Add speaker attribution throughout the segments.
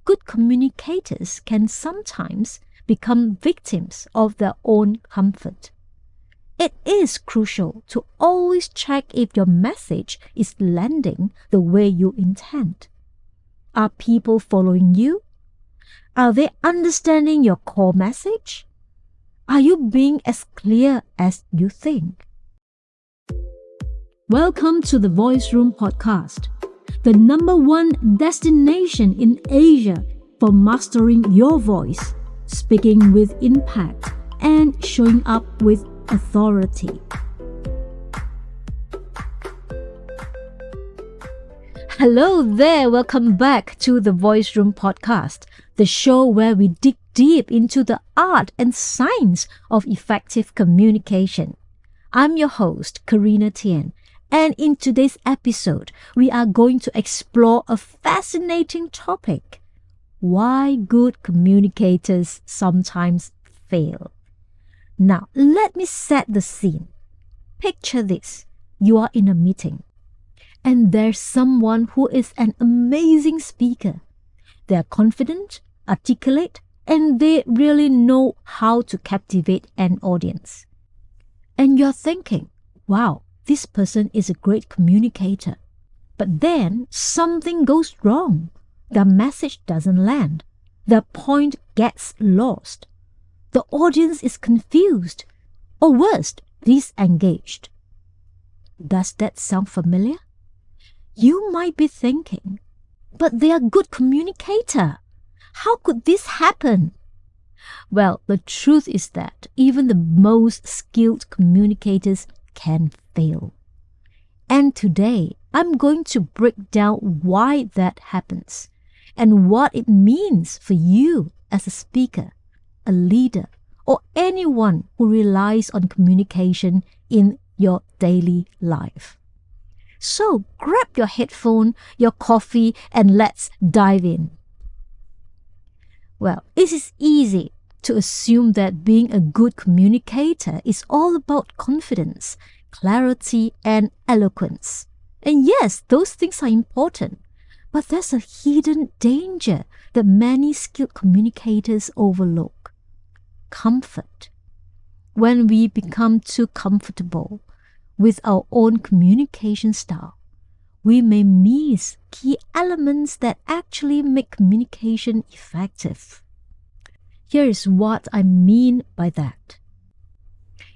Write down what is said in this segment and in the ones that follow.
Speaker 1: good communicators can sometimes become victims of their own comfort. It is crucial to always check if your message is landing the way you intend. Are people following you? Are they understanding your core message? Are you being as clear as you think? Welcome to the Voice Room Podcast, the #1 destination in Asia for mastering your voice, speaking with impact, and showing up with authority. Hello there, welcome back to the Voice Room Podcast, the show where we dig deep into the art and science of effective communication. I'm your host, Carina, and in today's episode, we are going to explore a fascinating topic: why good communicators sometimes fail. Now, let me set the scene. Picture this. You are in a meeting, and there's someone who is an amazing speaker. They are confident, articulate, and they really know how to captivate an audience. And you're thinking, wow, this person is a great communicator. But then something goes wrong. The message doesn't land. The point gets lost. The audience is confused, or worse, disengaged. Does that sound familiar? You might be thinking, but they are a good communicator. How could this happen? Well, the truth is that even the most skilled communicators can fail. And today, I'm going to break down why that happens and what it means for you as a speaker, a leader, or anyone who relies on communication in your daily life. So grab your headphone, your coffee, and let's dive in. Well, it is easy to assume that being a good communicator is all about confidence, clarity, and eloquence. And yes, those things are important, but there's a hidden danger that many skilled communicators overlook: comfort. When we become too comfortable with our own communication style, we may miss key elements that actually make communication effective. Here is what I mean by that.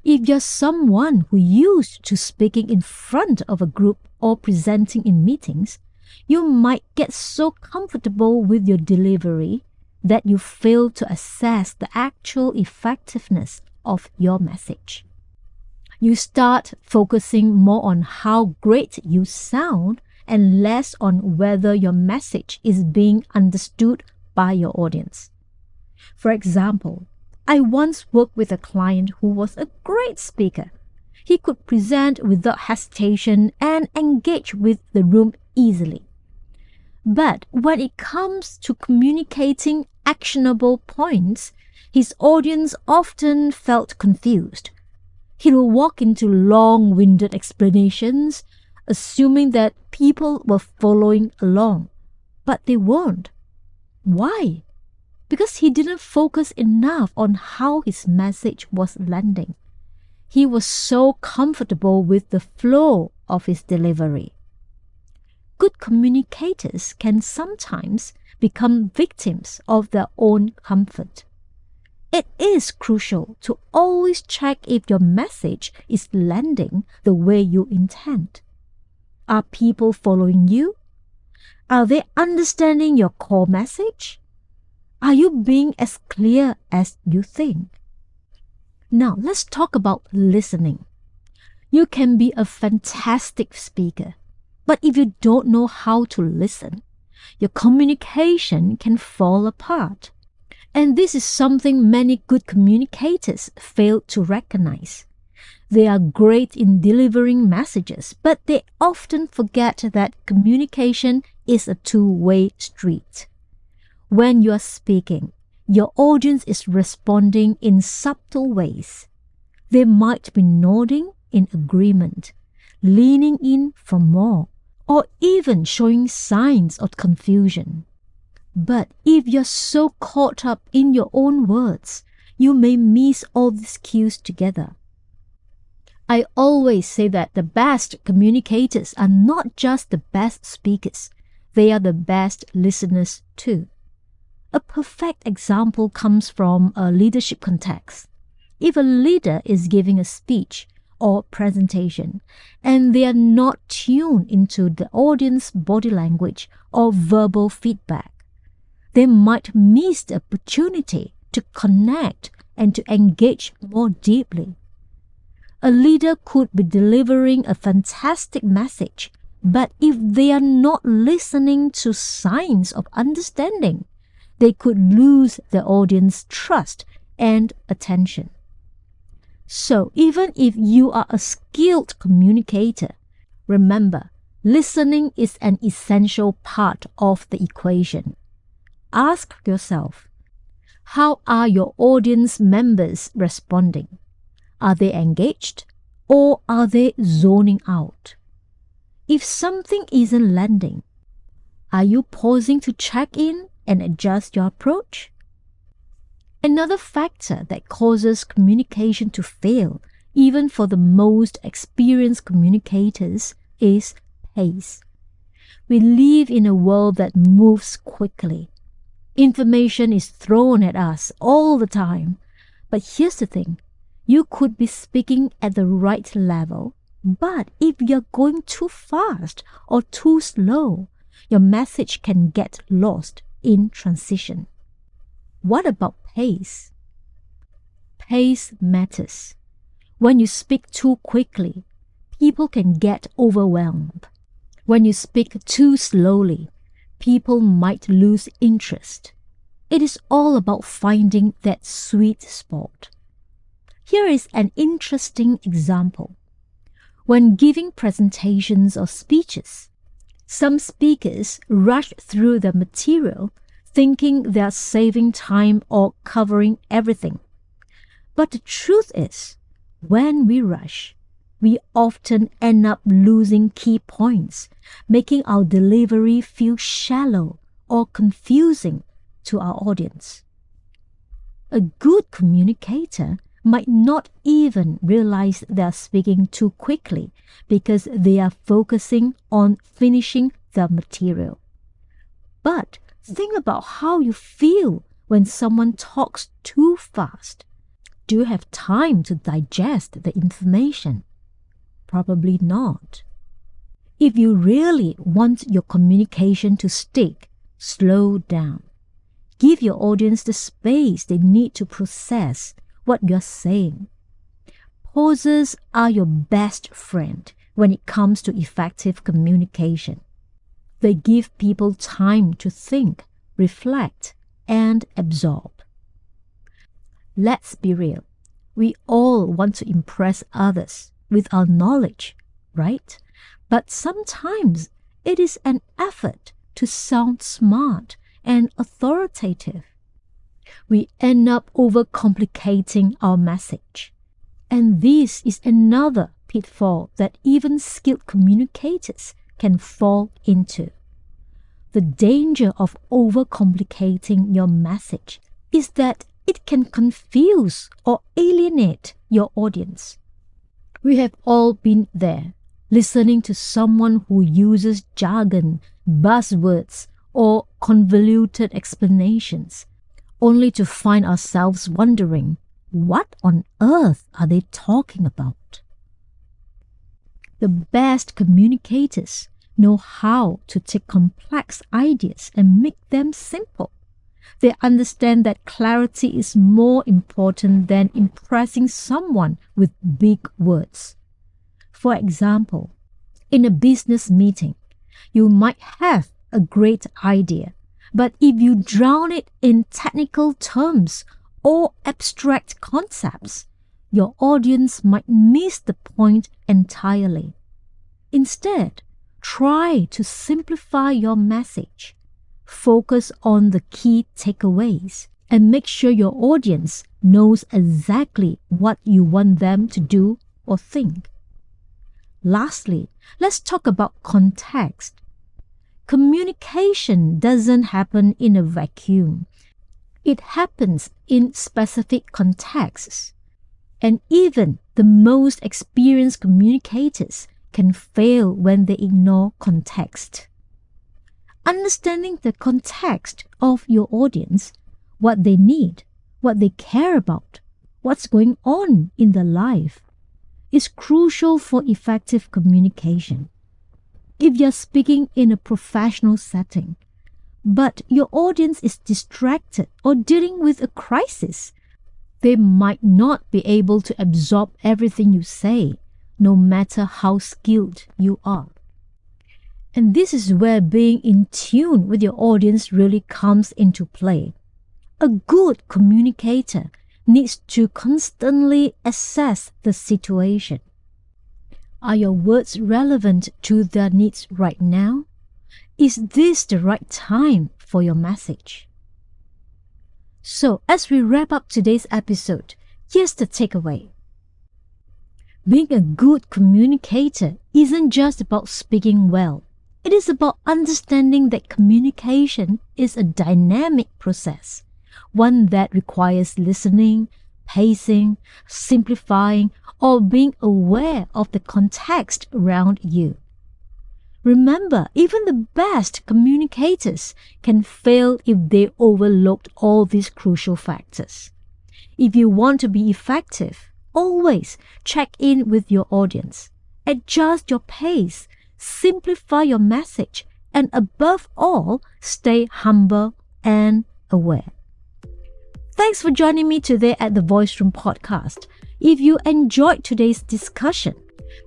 Speaker 1: If you're someone who used to speaking in front of a group or presenting in meetings, you might get so comfortable with your delivery that you fail to assess the actual effectiveness of your message. You start focusing more on how great you sound and less on whether your message is being understood by your audience. For example, I once worked with a client who was a great speaker. He could present without hesitation and engage with the room easily. But when it comes to communicating actionable points, his audience often felt confused. He would walk into long-winded explanations, assuming that people were following along, but they weren't. Why? Because he didn't focus enough on how his message was landing. He was so comfortable with the flow of his delivery. Good communicators can sometimes become victims of their own comfort. It is crucial to always check if your message is landing the way you intend. Are people following you? Are they understanding your core message? Are you being as clear as you think? Now, let's talk about listening. You can be a fantastic speaker, but if you don't know how to listen, your communication can fall apart. And this is something many good communicators fail to recognize. They are great in delivering messages, but they often forget that communication is a two-way street. When you are speaking, your audience is responding in subtle ways. They might be nodding in agreement, leaning in for more, or even showing signs of confusion. But if you're so caught up in your own words, you may miss all these cues together. I always say that the best communicators are not just the best speakers, they are the best listeners too. A perfect example comes from a leadership context. If a leader is giving a speech or presentation and they are not tuned into the audience body language or verbal feedback, they might miss the opportunity to connect and to engage more deeply. A leader could be delivering a fantastic message, but if they are not listening to signs of understanding, they could lose the audience's trust and attention. So even if you are a skilled communicator, remember, listening is an essential part of the equation. Ask yourself, how are your audience members responding? Are they engaged or are they zoning out? If something isn't landing, are you pausing to check in and adjust your approach? Another factor that causes communication to fail, even for the most experienced communicators, is pace. We live in a world that moves quickly. Information is thrown at us all the time. But here's the thing, you could be speaking at the right level, but if you're going too fast or too slow, your message can get lost in transition. What about pace? Pace matters. When you speak too quickly, people can get overwhelmed. When you speak too slowly, people might lose interest. It is all about finding that sweet spot. Here is an interesting example. When giving presentations or speeches, some speakers rush through the material thinking they are saving time or covering everything. But the truth is, when we rush, we often end up losing key points, making our delivery feel shallow or confusing to our audience. A good communicator might not even realize they are speaking too quickly because they are focusing on finishing the material. But think about how you feel when someone talks too fast. Do you have time to digest the information? Probably not. If you really want your communication to stick, slow down. Give your audience the space they need to process what you're saying. Pauses are your best friend when it comes to effective communication. They give people time to think, reflect, and absorb. Let's be real. We all want to impress others with our knowledge, right? But sometimes it is an effort to sound smart and authoritative. We end up overcomplicating our message. And this is another pitfall that even skilled communicators can fall into. The danger of overcomplicating your message is that it can confuse or alienate your audience. We have all been there, listening to someone who uses jargon, buzzwords, or convoluted explanations, only to find ourselves wondering, what on earth are they talking about? The best communicators know how to take complex ideas and make them simple. They understand that clarity is more important than impressing someone with big words. For example, in a business meeting, you might have a great idea, but if you drown it in technical terms or abstract concepts, your audience might miss the point entirely. Instead, try to simplify your message. Focus on the key takeaways and make sure your audience knows exactly what you want them to do or think. Lastly, let's talk about context. Communication doesn't happen in a vacuum. It happens in specific contexts. And even the most experienced communicators can fail when they ignore context. Understanding the context of your audience, what they need, what they care about, what's going on in their life, is crucial for effective communication. If you're speaking in a professional setting, but your audience is distracted or dealing with a crisis, they might not be able to absorb everything you say, no matter how skilled you are. And this is where being in tune with your audience really comes into play. A good communicator needs to constantly assess the situation. Are your words relevant to their needs right now? Is this the right time for your message? So, as we wrap up today's episode, here's the takeaway. Being a good communicator isn't just about speaking well. It is about understanding that communication is a dynamic process, one that requires listening, pacing, simplifying, or being aware of the context around you. Remember, even the best communicators can fail if they overlooked all these crucial factors. If you want to be effective, always check in with your audience, adjust your pace, simplify your message, and above all, stay humble and aware. Thanks for joining me today at the Voice Room Podcast. If you enjoyed today's discussion,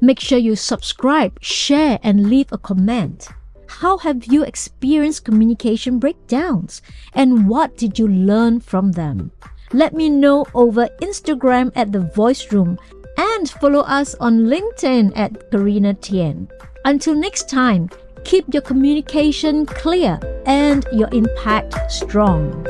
Speaker 1: make sure you subscribe, share, and leave a comment. How have you experienced communication breakdowns? And what did you learn from them? Let me know over Instagram at The Voice Room and follow us on LinkedIn at Carina Tien. Until next time, keep your communication clear and your impact strong.